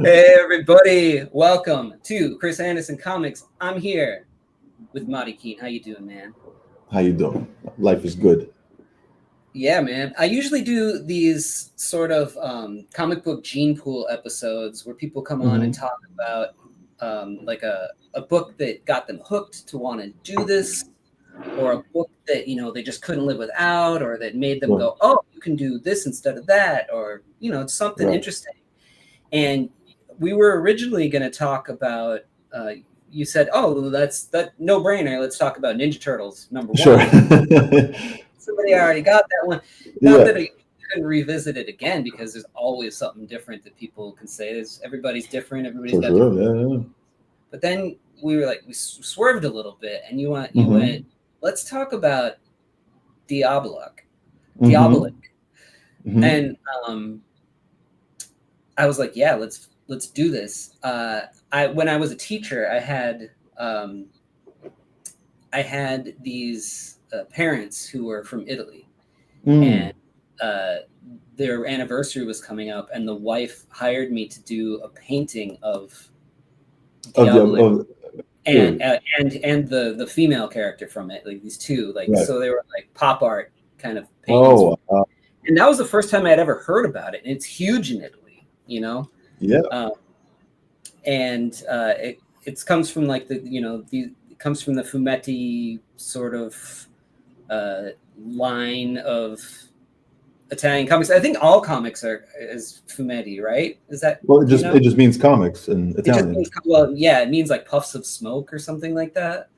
Hey everybody, welcome to Chris Anderson Comics. I'm here with Mahdi Khene. How you doing, man? How you doing? Life is good. Yeah, man. I usually do these sort of comic book gene pool episodes where people come on and talk about like a book that got them hooked to want to do this, or a book that they just couldn't live without, or that made them go, "Oh, you can do this instead of that," or it's something interesting. And we were originally going to talk about, you said, "Oh, that's no brainer. Let's talk about Ninja Turtles #1." Sure. Somebody already got that one. Not that I couldn't revisit it again, because there's always something different that people can say. Everybody's different. Everybody's got different. But then we were like, we swerved a little bit, and you went, let's talk about Diabolik. And I was like, yeah, let's do this. When I was a teacher, I had these parents who were from Italy, and their anniversary was coming up, and the wife hired me to do a painting of Diabolik and the female character from it, like these two, so they were like pop art kind of paintings. And that was the first time I had ever heard about it, and it's huge in Italy. And it comes from like it comes from the fumetti sort of line of Italian comics. I think all comics is fumetti, right? Is that it just means comics in Italian? It means like puffs of smoke or something like that.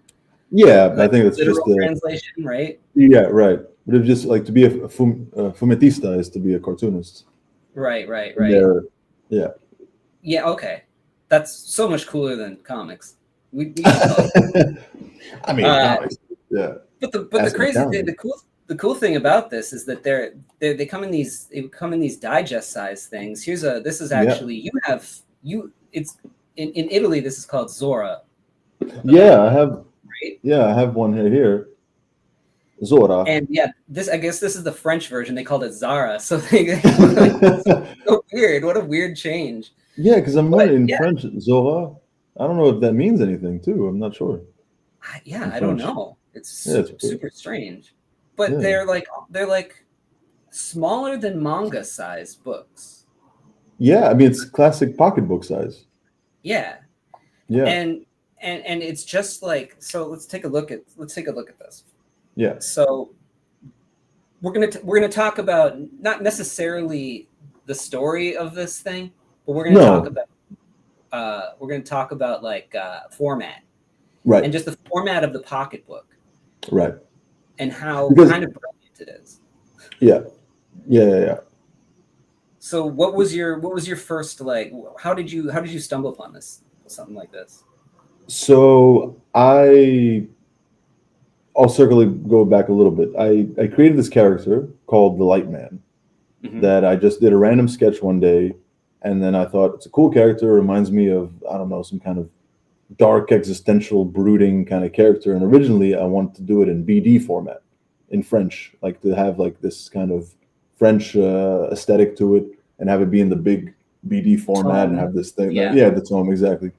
Yeah, like, I think it's just the translation, right? Yeah, right. But it's just like to be a fumettista is to be a cartoonist. Right. Yeah. Yeah. Okay, that's so much cooler than comics. We I mean, comics. Yeah. But the crazy thing, the cool thing about this is that they come in these digest size things. This is actually it's in Italy. This is called Zora. Yeah, I have. Right? Yeah, I have one here. Zora. And I guess this is the French version. They called it Zara. So so weird. What a weird change. Yeah, because I'm learning in French, Zora. I don't know if that means anything too. I'm not sure. I don't know. It's super strange. But they're like smaller than manga size books. Yeah, I mean it's classic pocketbook size. Yeah. And it's just like, so let's take a look at this. Yeah. So we're gonna talk about not necessarily the story of this thing, but we're gonna talk about like format, right? And just the format of the pocketbook, right? And how kind of brilliant it is. Yeah. So what was your first, like, how did you stumble upon this, something like this? So I'll go back a little bit. I created this character called the Light Man that I just did a random sketch one day, and then I thought it's a cool character. It reminds me of, I don't know, some kind of dark existential brooding kind of character. And originally I wanted to do it in BD format, in French, like to have like this kind of French aesthetic to it, and have it be in the big BD format and have this thing. The tome, exactly.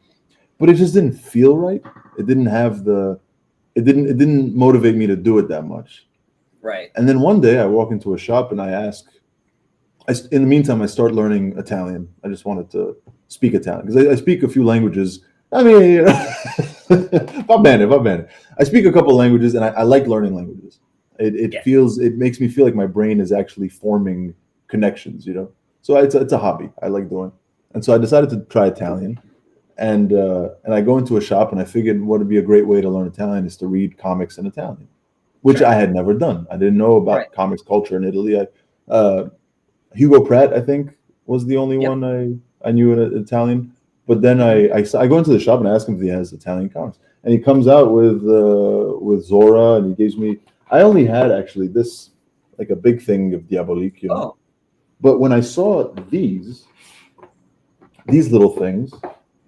But it just didn't feel right. It didn't have it didn't motivate me to do it that much. Right. And then one day I walk into a shop and I ask, in the meantime, I start learning Italian. I just wanted to speak Italian because I speak a few languages. I mean, va bene. I speak a couple of languages and I like learning languages. It makes me feel like my brain is actually forming connections, So it's a hobby I like doing. And so I decided to try Italian. And I go into a shop and I figured what would be a great way to learn Italian is to read comics in Italian, which I had never done. I didn't know about comics culture in Italy. Hugo Pratt, I think, was the only one I knew in Italian. But then I go into the shop and I ask him if he has Italian comics, and he comes out with Zora, and he gives me. I only had actually this, like a big thing of Diabolik, But when I saw these little things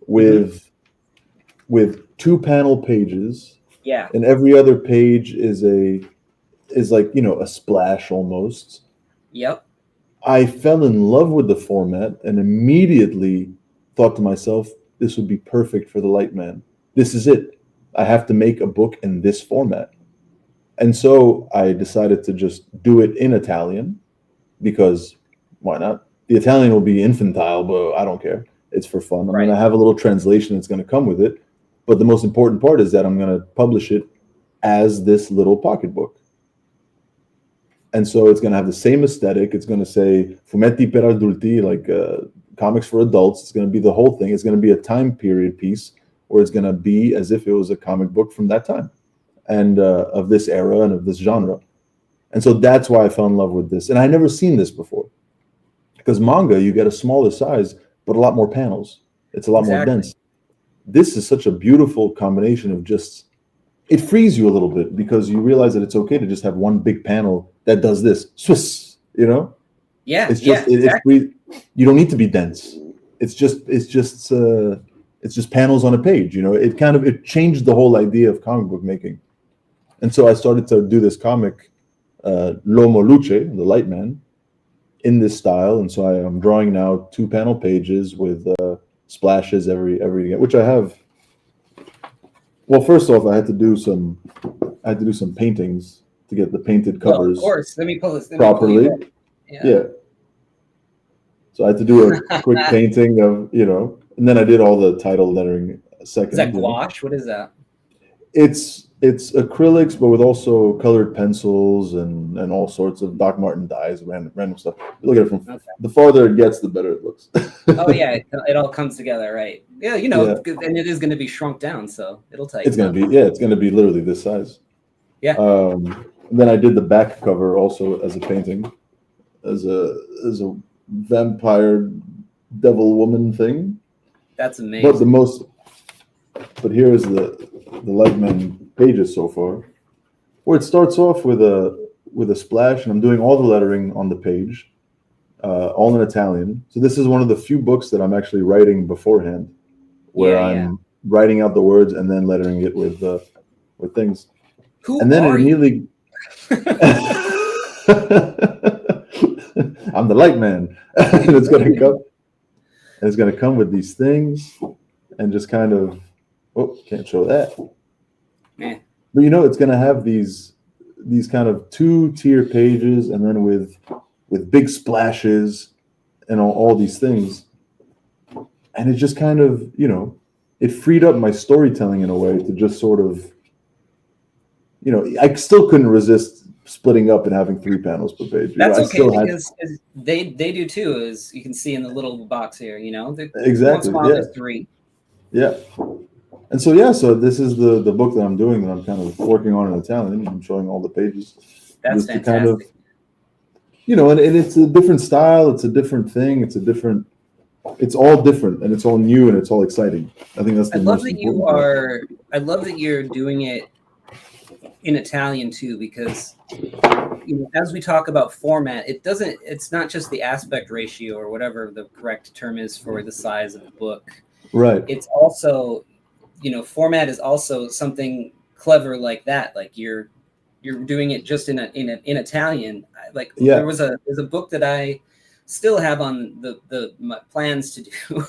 with 2 panel pages, and every other page is like a splash almost. Yep. I fell in love with the format and immediately thought to myself, this would be perfect for the light man. This is it. I have to make a book in this format. And so I decided to just do it in Italian because why not? The Italian will be infantile, but I don't care. It's for fun. I'm going to have a little translation that's going to come with it. But the most important part is that I'm going to publish it as this little pocketbook. And so it's going to have the same aesthetic. It's going to say fumetti per adulti, like comics for adults. It's going to be the whole thing. It's going to be a time period piece, or it's going to be as if it was a comic book from that time and of this era and of this genre. And so that's why I fell in love with this. And I never seen this before. Because manga, you get a smaller size, but a lot more panels. It's a lot more dense. This is such a beautiful combination of just, it frees you a little bit because you realize that it's okay to just have one big panel that does this. Swiss, you know? Yeah. It's just, it's free. You don't need to be dense. It's just panels on a page, you know? It changed the whole idea of comic book making. And so I started to do this comic, L'Uomo Luce, the light man, in this style. And so I am drawing now 2 panel pages with splashes every which I have. Well, first off, I had to do some paintings to get the painted covers. Of course. Let me pull this properly. Yeah. So I had to do a quick painting of, you know, and then I did all the title lettering second. Is that gouache? What is that? It's acrylics, but with also colored pencils and all sorts of Doc Martin dyes, random stuff. Look at it from the farther it gets, the better it looks. Oh yeah, it all comes together, right? Yeah, you know, and it is going to be shrunk down, so it'll tighten. It's going to be literally this size. Yeah. Then I did the back cover also as a painting, as a vampire devil woman thing. That's amazing. But here's the Lightman pages so far, where it starts off with a splash, and I'm doing all the lettering on the page, all in Italian. So this is one of the few books that I'm actually writing beforehand, where I'm writing out the words and then lettering it with things. And then immediately, I'm the light man, and it's gonna come with these things, and just kind of. Oh, can't show that. Man. But you know, it's going to have these kind of 2-tier pages, and then with big splashes and all these things. And it just kind of, you know, it freed up my storytelling in a way to just sort of, you know, I still couldn't resist splitting up and having 3 panels per page. That's okay, because they do too, as you can see in the little box here, you know. Exactly. Yeah. 3. Yeah. And so this is the book that I'm doing, that I'm kind of working on in Italian. I'm showing all the pages. That's fantastic. To kind of, you know, and it's a different style. It's a different thing. It's all different, and it's all new, and it's all exciting. I think that's the most important part. I love that you're doing it in Italian too, because, you know, as we talk about format, it's not just the aspect ratio or whatever the correct term is for the size of the book. Right. It's also, you know, format is also something clever like that. Like you're doing it just in Italian. Like there's a book that I still have on my plans to do,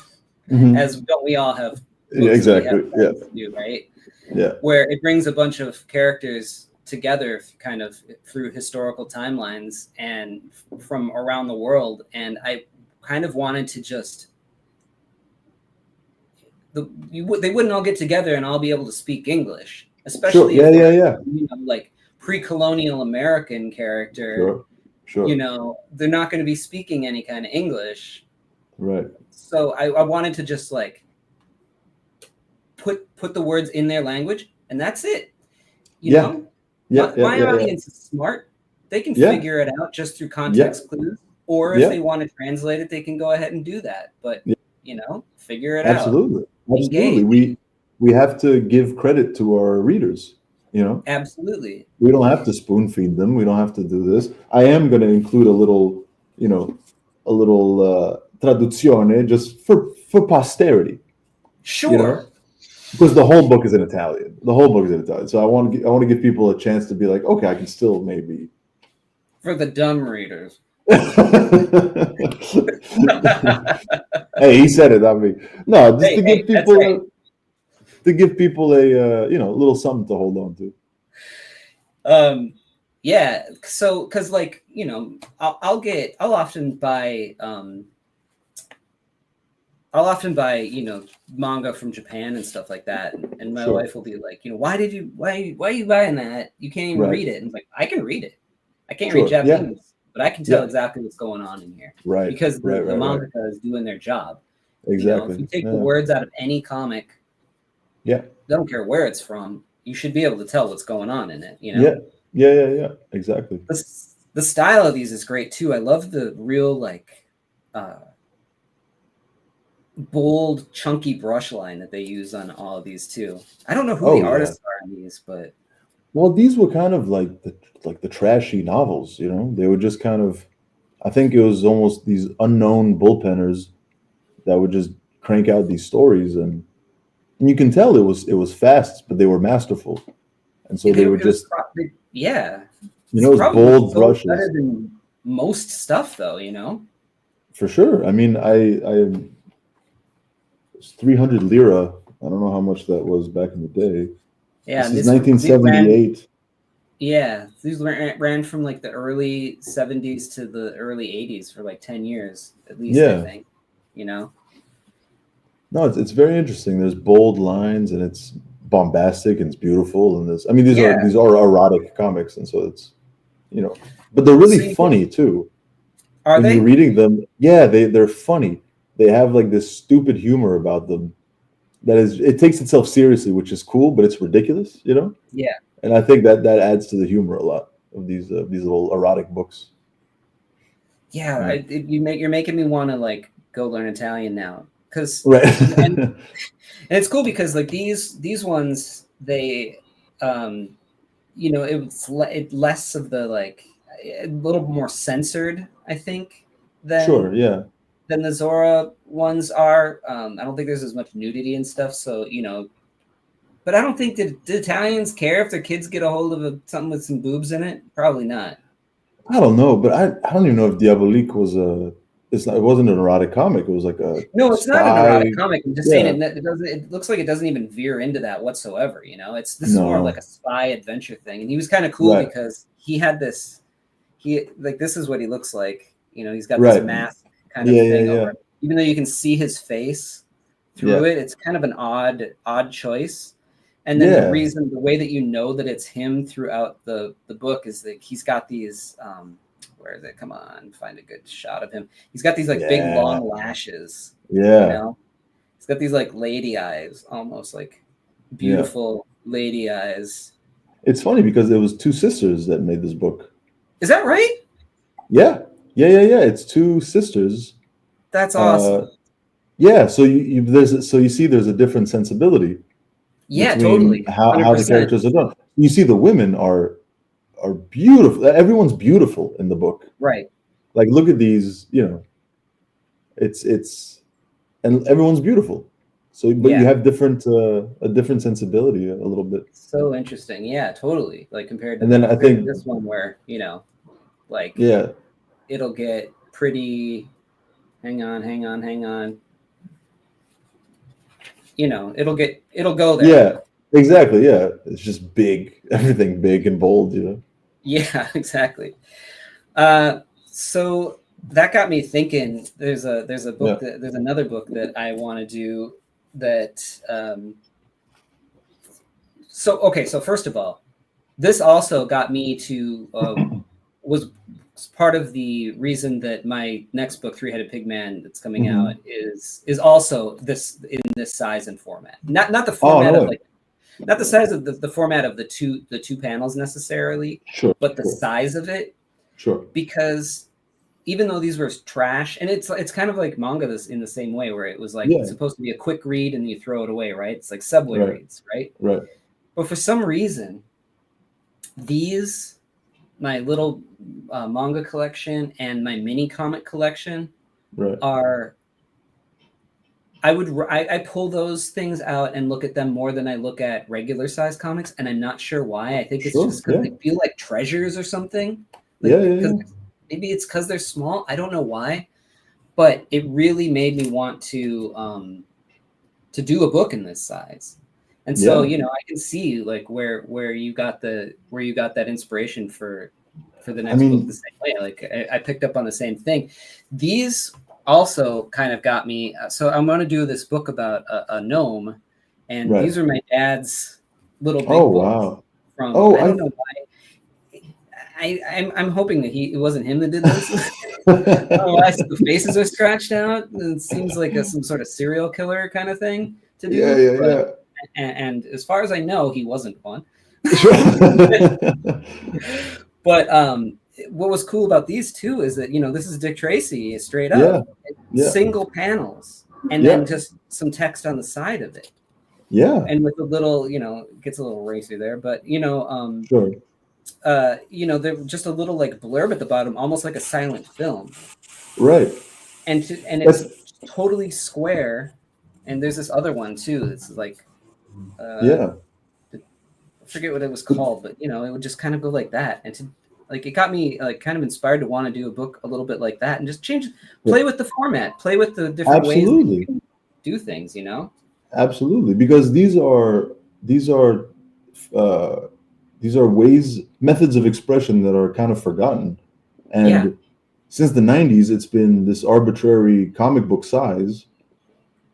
as don't we all have books exactly to do, right? Yeah. Where it brings a bunch of characters together kind of through historical timelines and from around the world, and I kind of wanted to just they wouldn't all get together and all be able to speak English, especially you know, like pre-colonial American character. Sure. You know, they're not going to be speaking any kind of English. Right. So I wanted to just like put the words in their language, and that's it. You know? My audience is smart. They can figure it out just through context clues. Or if they want to translate it, they can go ahead and do that. But you know, figure it out. Absolutely. We have to give credit to our readers, you know. Absolutely. We don't have to spoon feed them. We don't have to do this. I am going to include a little traduzione just for posterity. Sure. You know? Because the whole book is in Italian. So I want to give people a chance to be like, okay, I can still maybe. For the dumb readers. Hey, he said it, not me. No, just Hey, to hey, give that's right. people a little something to hold on to. Yeah, so because like I'll often buy manga from Japan and stuff like that, and my Sure. wife will be like, why are you buying that? You can't even Right. read it. And it's like, I can read it. I can't read Sure. Yeah. Japanese, but I can tell Yeah. exactly what's going on in here Right. because Right. the Right. Right. mangaka is doing their job. If Exactly. you take the Yeah. words out of any comic, Yeah. I don't care where it's from, you should be able to tell what's going on in it. Yeah. Yeah. Yeah. Yeah. Exactly. The style of these is great too. I love the real uh, bold, chunky brush line that they use on all of these too. I don't know who the Oh yeah. artists are on these, but Well, these were kind of like the trashy novels. They were just kind of. I think it was almost these unknown bullpenners that would just crank out these stories, and you can tell it was fast, but they were masterful, and so they were it was just yeah, it it's was probably bold so better brushes than most stuff though. for sure. I mean, I it's 300 lira. I don't know how much that was back in the day. Yeah, This and is these ran 1978. these ran from like the early 70s to the early 80s for like 10 years at least, I Yeah. think. You know? No, it's very interesting. There's bold lines, and it's bombastic, and it's beautiful, and I mean, these are Yeah. these are erotic comics, and so but they're really So you think, funny too. are When you're they? reading them, yeah, they're funny. They have like this stupid humor about them it takes itself seriously, which is cool, but it's ridiculous. Yeah. And I think that adds to the humor a lot of these little erotic books. Yeah, Yeah. you're making me want to like go learn Italian now. Cuz Right. and it's cool because like these ones they it's less of the like a little more censored, I think, Sure. than Yeah. the Zora ones are. I don't think there's as much nudity and stuff, so but I don't think did Italians care if their kids get a hold of something with some boobs in it? Probably not. I don't know, but I don't even know if Diabolique was a. It wasn't an erotic comic. It was like a No, it's not an erotic spy. comic. I'm just saying Yeah. it doesn't. It looks like it doesn't even veer into that whatsoever. This is more of like No. a spy adventure thing, and he was kind of cool Right. because he had this. He like this is what he looks like. He's got this Right. mask kind of Yeah. Yeah. thing Yeah. over it. Even though you can see his face through Yeah. it, it's kind of an odd choice. And then Yeah. the way that you know that it's him throughout the book is that he's got these. Where is it? Come on, find a good shot of him. He's got these like big Yeah. long lashes. Yeah. He's got these like lady eyes, almost like Yeah. beautiful lady eyes. It's funny because it was two sisters that made this book. Is that right? Yeah. Yeah. Yeah. Yeah. It's two sisters. That's Uh, awesome. yeah. So you see there's a different sensibility Yeah, between totally. how the 100%. characters are done. You see the women are beautiful. Everyone's beautiful in the book. Right. Like look at these. It's and everyone's beautiful. So, but you Yeah. have a different sensibility a little bit. So interesting. Yeah, totally. Like And then I compared to think, this one where, like yeah, it'll get pretty hang on. It'll go there. yeah, exactly, yeah. It's just big, everything big and bold. Yeah, exactly. So that got me thinking. There's Yeah. another book that I want to do that. So first of all, this also got me to was part of the reason that my next book, Three-Headed Pigman, that's coming out is also this in this size and format. Not the Oh format no of way. like not the size of the format of the two panels necessarily, Sure, but the sure, size of it, sure. because even though these were trash, and it's kind of like manga this in the same way, where it was like Yeah, supposed to be a quick read and you throw it away, right? It's like Subway right, reads, right? right. But for some reason, my little manga collection and my mini comic collection Right. are I pull those things out and look at them more than I look at regular size comics, and I'm not sure why. I think it's Sure. just because Yeah. they feel like treasures or something. Yeah. Like Yeah. because Yeah. maybe it's because they're small. I don't know why, but it really made me want to do a book in this size. And so, Yeah. I can see like where you got that inspiration for the I next book the mean, same way. Like I picked up on the same thing. These also kind of got me. So I'm going to do this book about a gnome, and right. these are my dad's little Oh, big books wow. from, Oh, I don't know why. I'm hoping that it wasn't him that did this. Oh, I see the faces are scratched out. It seems like some sort of serial killer kind of thing to yeah, do. yeah, But yeah. and as far as I know, he wasn't one. Sure. But what was cool about these two is that this is Dick Tracy straight Yeah, up, yeah, single panels, and yeah, then just some text on the side of it, yeah. and with a little, it gets a little racy there, but Sure. there just a little like blurb at the bottom, almost like a silent film, Right. and That's it's totally square. And there's this other one too. It's like yeah. I forget what it was called, but it would just kind of go like that, and it got me like kind of inspired to want to do a book a little bit like that, and just play with the format, play with the different ways that you Absolutely. can do things. Absolutely. Because uh, these are methods of expression that are kind of forgotten. Yeah, And since the 90s, it's been this arbitrary comic book size.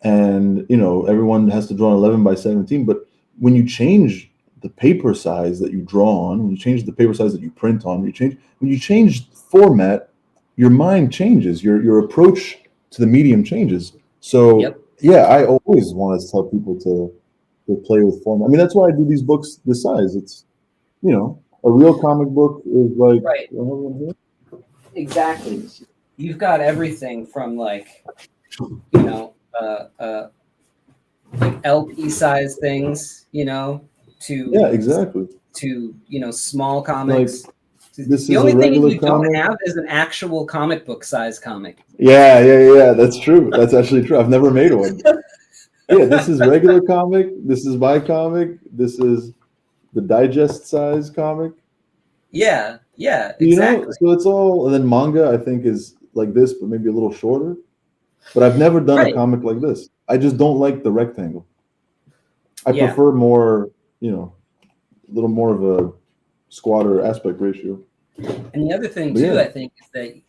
And, everyone has to draw an 11 by 17. But when you change the paper size that you draw on, when you change the paper size that you print on, when you change format, your mind changes, your approach to the medium changes. So yep, yeah, I always want to tell people to play with format. I mean, that's why I do these books this size. It's, a real comic book is like, right, exactly. You've got everything from like uh, uh, like LP size things, yeah, to exactly. small Like, comics. this The is a only thing regular you don't comic. have is an actual comic book size comic. Yeah, yeah, yeah. That's true. That's actually true. I've never made one. Yeah, this is regular comic. This is my comic. This is the digest size comic. Yeah, exactly. So it's all, and then manga I think is like this, but maybe a little shorter. But I've never done a Right. comic like this. I just don't like the rectangle. I Yeah. prefer more, a little more of a squatter aspect ratio. And the other thing But too, yeah, I think, is that,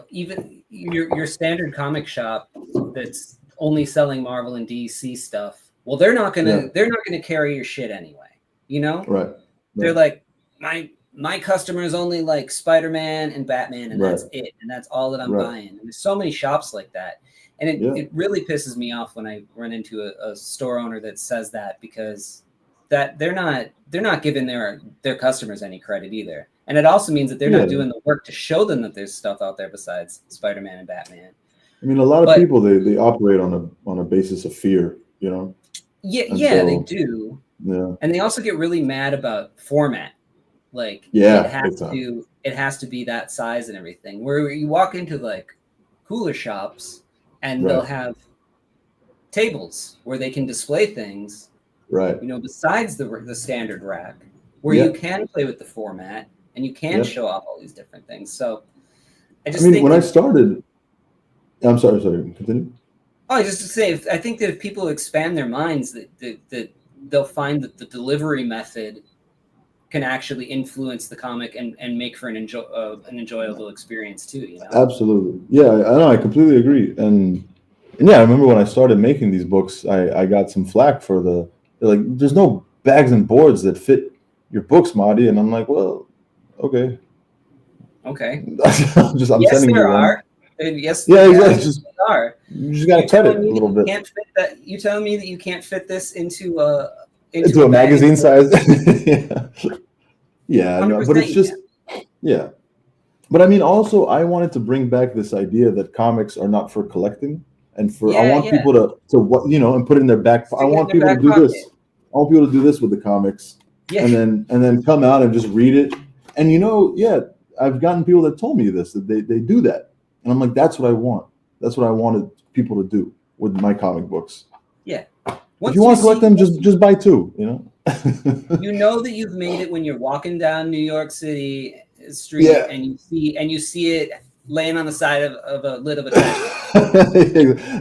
even your standard comic shop that's only selling Marvel and DC stuff, well, yeah, they're not gonna carry your shit anyway. You know? right, They're right, like, my customers only like Spider-Man and Batman, and right, that's it, and that's all that I'm right. buying. And there's so many shops like that. And Yeah, it really pisses me off when I run into a store owner that says that, because that they're not giving their customers any credit either. And it also means that they're yeah. not doing the work to show them that there's stuff out there besides Spider-Man and Batman. I mean, a lot of But people they operate on a basis of fear, and yeah, they so do. yeah, And they also get really mad about format. Like yeah, big time. it has to be that size and everything. Where you walk into like cooler shops, and they'll Right, have tables where they can display things, right. besides the standard rack, where Yeah, you can play with the format and you can yeah. show off all these different things. So I I just mean, think when I that, started, I'm sorry. Continue. just to say, I think that if people expand their minds, that they'll find that the delivery method can actually influence the comic and make for an enjoyable experience too. Absolutely. Yeah, I know. I completely agree. And yeah, I remember when I started making these books, I got some flack for they're like, there's no bags and boards that fit your books, Mahdi. And I'm like, well, okay. Okay. I'm Yes, sending you there one. are. And yes, Yeah, yeah, exactly. yes, there are. You just gotta cut it a little bit You telling me that you can't fit this into into a a bag and magazine board? size. Yeah. Yeah, no, but 100% it's you just can. yeah. But I mean, also, I wanted to bring back this idea that comics are not for collecting, and I Yeah, want yeah. people to what and put it in their back. I Stick it in want their people to back do this. pocket. I want people to do this with the comics, Yeah, and then come out and just read it. And yeah, I've gotten people that told me this that they do that, and I'm like, that's what I want. That's what I wanted people to do with my comic books. yeah. If you Once you want to collect see, them, just buy two. you know that you've made it when you're walking down New York City street, Yeah. and you see it laying on the side of a lid of a trash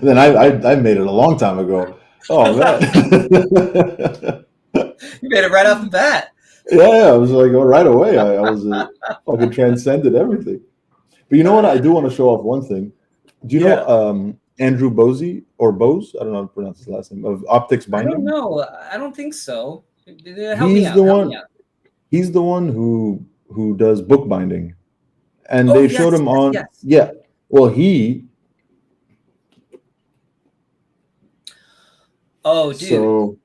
Then I made it a long time ago. Oh man. You made it right off the bat. Yeah, I was like, oh, right away. I was fucking transcended everything. But you know what? I do want to show off one thing. Do you know Andrew Bosey or Bose? I don't know how to pronounce his last name, of Optics I don't Binding? know. I don't think so. Help me He's out. the Help me one. out. He's the one who does bookbinding, and Oh they showed yes, him yes, on. yes. Yeah. Well, he. Oh, dude, So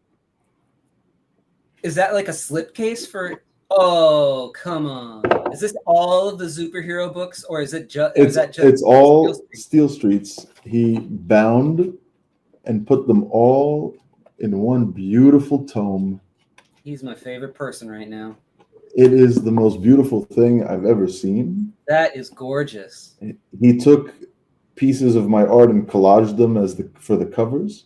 is that like a slipcase for? Oh, come on. Is this all of the superhero books, or is it just? Or is that just it's all Steel Streets. He bound and put them all in one beautiful tome. He's my favorite person right now. It is the most beautiful thing I've ever seen. That is gorgeous. He took pieces of my art and collaged them for the covers.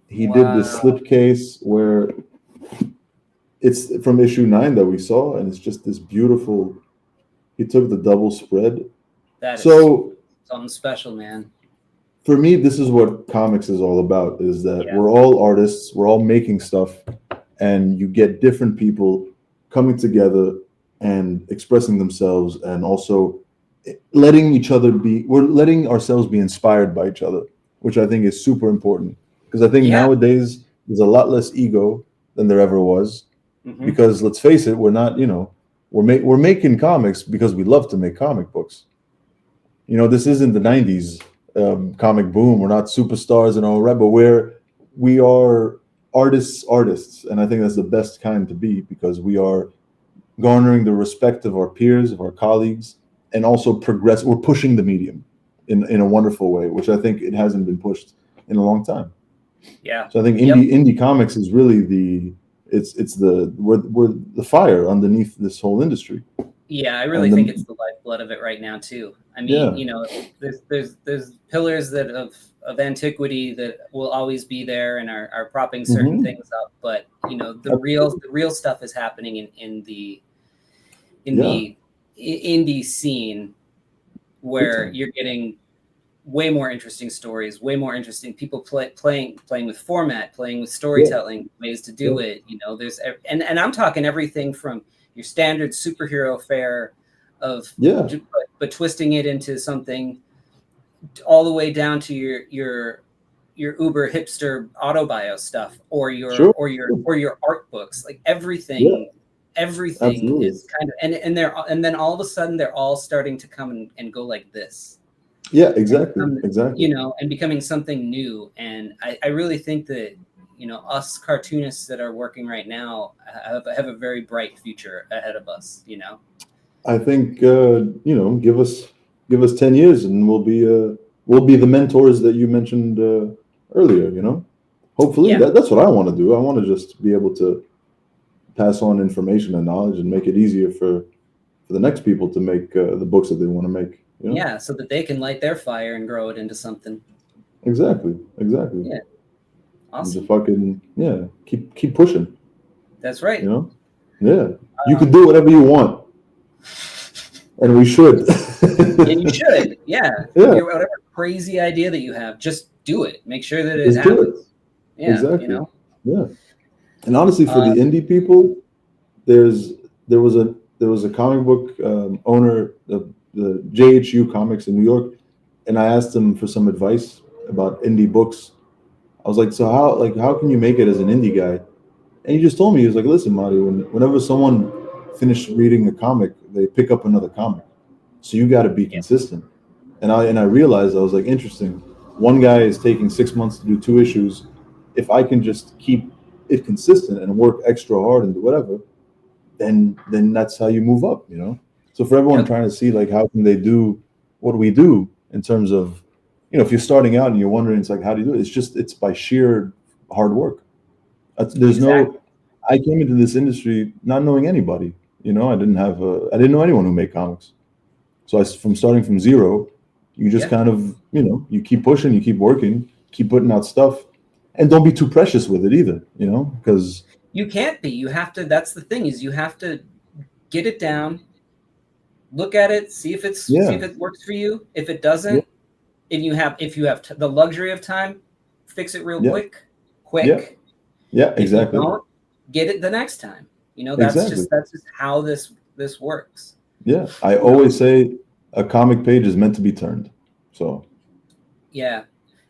He did this slipcase where it's from issue 9 that we saw, and it's just this beautiful. He took the double spread. That is so something special, man. For me, this is what comics is all about, is that Yeah. we're all artists, we're all making stuff, and you get different people coming together and expressing themselves, and also letting we're letting ourselves be inspired by each other, which I think is super important. Because I think nowadays there's a lot less ego than there ever was. Mm-hmm. Because let's face it, we're not, we're making comics because we love to make comic books. This isn't the 90s comic boom. We're not superstars and all right, but we are artists, and I think that's the best kind to be, because we are garnering the respect of our peers, of our colleagues, and also we're pushing the medium in a wonderful way, which I think it hasn't been pushed in a long time. Yeah. So I think indie comics is really we're the fire underneath this whole industry. Yeah, I really think it's the lifeblood of it right now too. I mean, there's pillars that of antiquity that will always be there and are propping certain things up, but the real stuff is happening in the indie scene, where you're getting way more interesting stories, way more interesting people playing with format, playing with storytelling, ways to do it. There's and I'm talking everything from your standard superhero fare of but twisting it into something all the way down to your uber hipster autobio stuff, or your art books. Like everything Absolutely. is kind of and then all of a sudden they're all starting to come and go like this. Yeah, exactly. Exactly. And becoming something new. And I really think that us cartoonists that are working right now have a very bright future ahead of us. I think give us 10 years and we'll be the mentors that you mentioned earlier. Hopefully that's what I want to do. I want to just be able to pass on information and knowledge and make it easier for the next people to make the books that they want to make. Yeah, so that they can light their fire and grow it into something. Exactly. Yeah. Awesome. And fucking keep pushing. That's right. Yeah. You can do whatever you want. And we should. And you should. Yeah. Whatever crazy idea that you have, just do it. Make sure that it happens. Yeah. Exactly. Yeah. And honestly, for the indie people, there was a comic book owner, the JHU Comics in New York, and I asked him for some advice about indie books. I was like, so how can you make it as an indie guy? And he just told me, he was like, listen, Mahdi, whenever someone finished reading a comic, they pick up another comic. So you got to be consistent. And I realized, I was like, interesting. One guy is taking 6 months to do 2 issues. If I can just keep it consistent and work extra hard and do whatever, then that's how you move up, So for everyone trying to see how can they do what we do in terms of, if you're starting out and you're wondering, it's like, how do you do it? It's by sheer hard work. I came into this industry not knowing anybody, I didn't know anyone who made comics. So from starting from zero, you just kind of, you keep pushing, you keep working, keep putting out stuff, and don't be too precious with it either, because you can't be. You have to. That's the thing, is you have to get it down, look at it, see if it works for you. If it doesn't, and if you have the luxury of time, fix it real quick. Yeah, exactly. If you don't, get it the next time. That's just how this works. Yeah, I always say a comic page is meant to be turned. So yeah,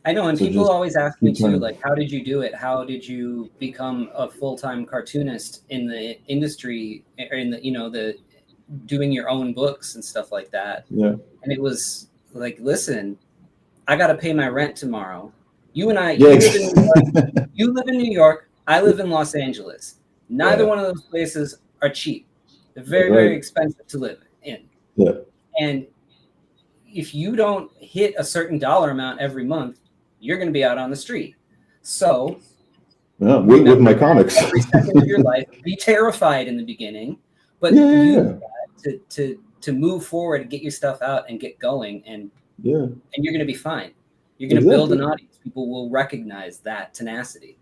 I know, and people always ask me too, like, how did you do it? How did you become a full-time cartoonist in the industry, or in the the doing your own books and stuff like that? Yeah, and it was like, listen, I got to pay my rent tomorrow. You and I, yeah. you live in New York. I live in Los Angeles. Neither one of those places are cheap. They're very, very expensive to live in. Yeah. And if you don't hit a certain dollar amount every month, you're going to be out on the street. So, with my comics, every second of your life, be terrified in the beginning, but use that to move forward and get your stuff out and get going, and you're going to be fine. You're going to build an audience. People will recognize that tenacity.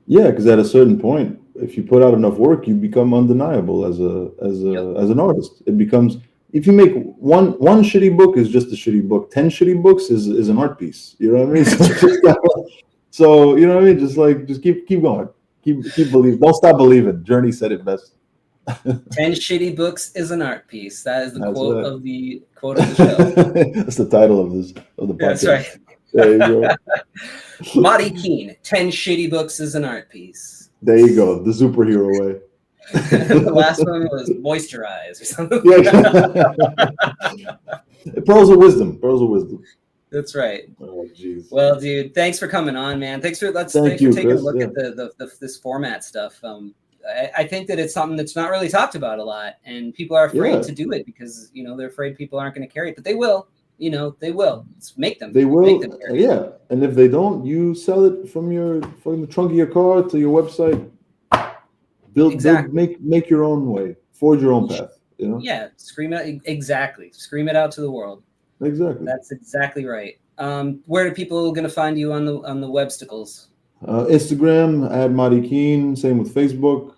Yeah, because at a certain point, if you put out enough work, you become undeniable as an artist. It becomes, if you make one shitty book is just a shitty book. 10 shitty books is an art piece. You know what I mean? So you know what I mean? Just keep going. Keep believing. Don't stop believing. Journey said it best. 10 shitty books is an art piece. That is the quote of the show. That's the title of the podcast. That's right. There you go. Mahdi Khene, 10 shitty books is an art piece. There you go. The superhero way. The last one was Moisturize or something. Pearls of wisdom. Pearls of wisdom. That's right. Oh, jeez. Well, dude, thanks for coming on, man. Thanks for taking a look at this format stuff. I think that it's something that's not really talked about a lot, and people are afraid to do it because they're afraid people aren't going to carry it, but they will. They will. Make them. They will. Make them carry it. And if they don't, you sell it from the trunk of your car to your website. Make your own way. Forge your own path. Yeah. Scream it. Exactly. Scream it out to the world. Exactly. That's exactly right. Where are people going to find you on the websticles? Instagram at Mahdi Khene. Same with Facebook.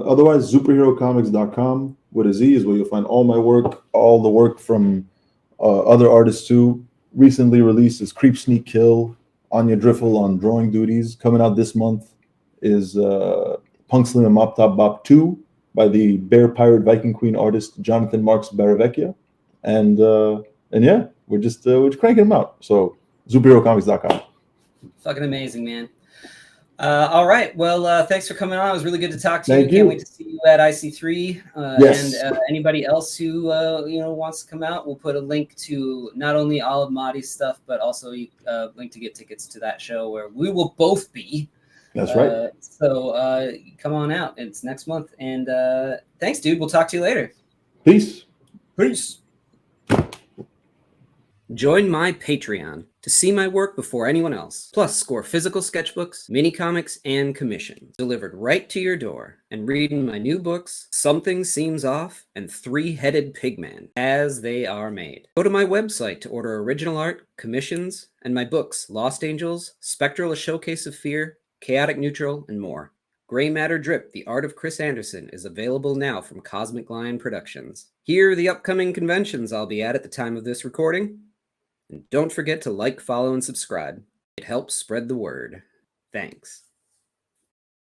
Otherwise, superherocomics.com with a Z is where you'll find all my work, all the work from other artists too. Recently released is Creep Sneak Kill, Anya Driffel on drawing duties. Coming out this month is Punk Slim and Mop Top Bop 2 by the Bear Pirate Viking Queen artist Jonathan Marks Baravecchia. And yeah, we're cranking them out. So superherocomics.com. Fucking amazing, man. All right. Well, thanks for coming on. It was really good to talk to you. Thank you. Can't wait to see you at IC3. Yes. And anybody else who wants to come out, we'll put a link to not only all of Mahdi's stuff, but also a link to get tickets to that show where we will both be. That's right. So come on out. It's next month. And thanks, dude. We'll talk to you later. Peace. Join my Patreon to see my work before anyone else, plus score physical sketchbooks, mini comics, and commissions delivered right to your door, and reading my new books, Something Seems Off and Three-Headed Pigman, as they are made. Go to my website to order original art, commissions, and my books, Lost Angels, Spectral: A Showcase of Fear, Chaotic Neutral, and more. Gray Matter Drip, The Art of Chris Anderson is available now from Cosmic Lion Productions. Here are the upcoming conventions I'll be at the time of this recording. And don't forget to like, follow, and subscribe. It helps spread the word. Thanks.